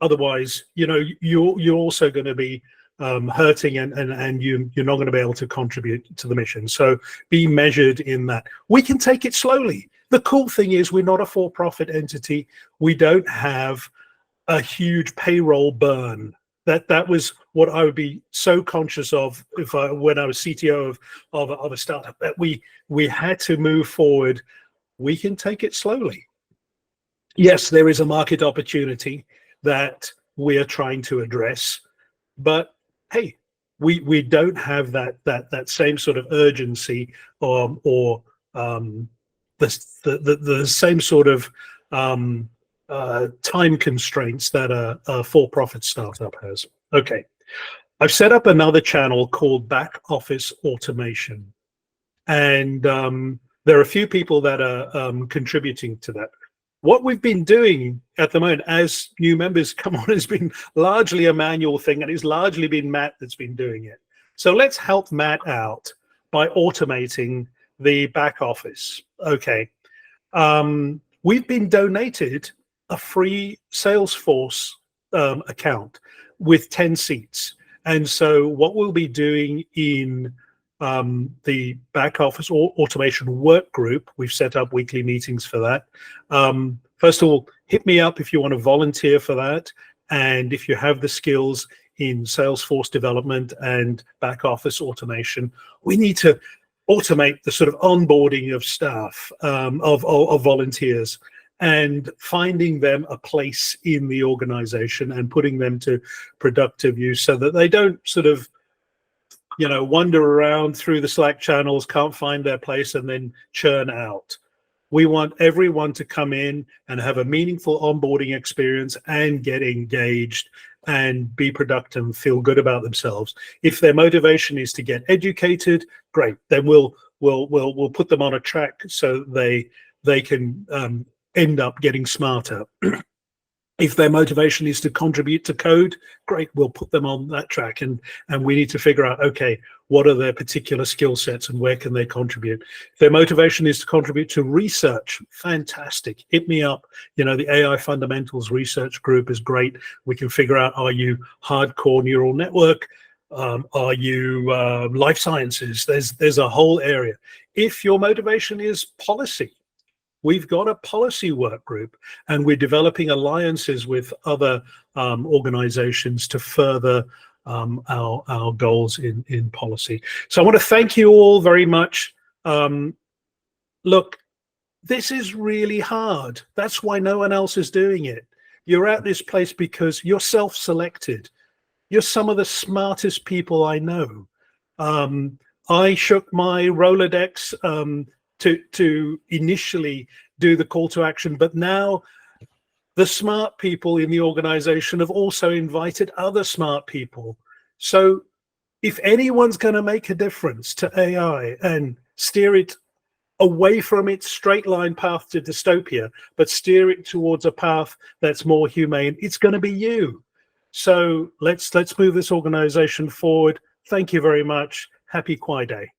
A: Otherwise, you're also going to be hurting and you're not going to be able to contribute to the mission. So be measured in that. We can take it slowly. The cool thing is we're not a for-profit entity. We don't have a huge payroll burn. That was what I would be so conscious of when I was CTO of a startup, that we had to move forward. We can take it slowly. Yes, there is a market opportunity that we are trying to address, but hey, we don't have that same sort of urgency or the same sort of time constraints that a for-profit startup has. Okay, I've set up another channel called Back Office Automation, and there are a few people that are contributing to that. What we've been doing at the moment as new members come on has been largely a manual thing, and it's largely been Matt that's been doing it. So let's help Matt out by automating the back office. Okay. We've been donated a free Salesforce account with 10 seats. And so what we'll be doing in the back office automation work group, we've set up weekly meetings for that. First of all, hit me up if you want to volunteer for that. And if you have the skills in Salesforce development and back office automation, we need to automate the sort of onboarding of staff, of volunteers, and finding them a place in the organization and putting them to productive use so that they don't sort of, wander around through the Slack channels, can't find their place, and then churn out. We want everyone to come in and have a meaningful onboarding experience and get engaged and be productive and feel good about themselves. If their motivation is to get educated, great. Then we'll put them on a track so they can end up getting smarter. If their motivation is to contribute to code, great, we'll put them on that track. And we need to figure out, okay, what are their particular skill sets and where can they contribute? If their motivation is to contribute to research, fantastic. Hit me up. The AI Fundamentals Research Group is great. We can figure out, are you hardcore neural network? Are you life sciences? There's a whole area. If your motivation is policy, we've got a policy work group, and we're developing alliances with other organizations to further our goals in policy. So I want to thank you all very much. Look, this is really hard. That's why no one else is doing it. You're at this place because you're self-selected. You're some of the smartest people I know. I shook my Rolodex to initially do the call to action, but now the smart people in the organization have also invited other smart people. So if anyone's going to make a difference to AI and steer it away from its straight line path to dystopia, but steer it towards a path that's more humane, it's going to be you. So let's move this organization forward. Thank you very much. Happy Kwaai Day.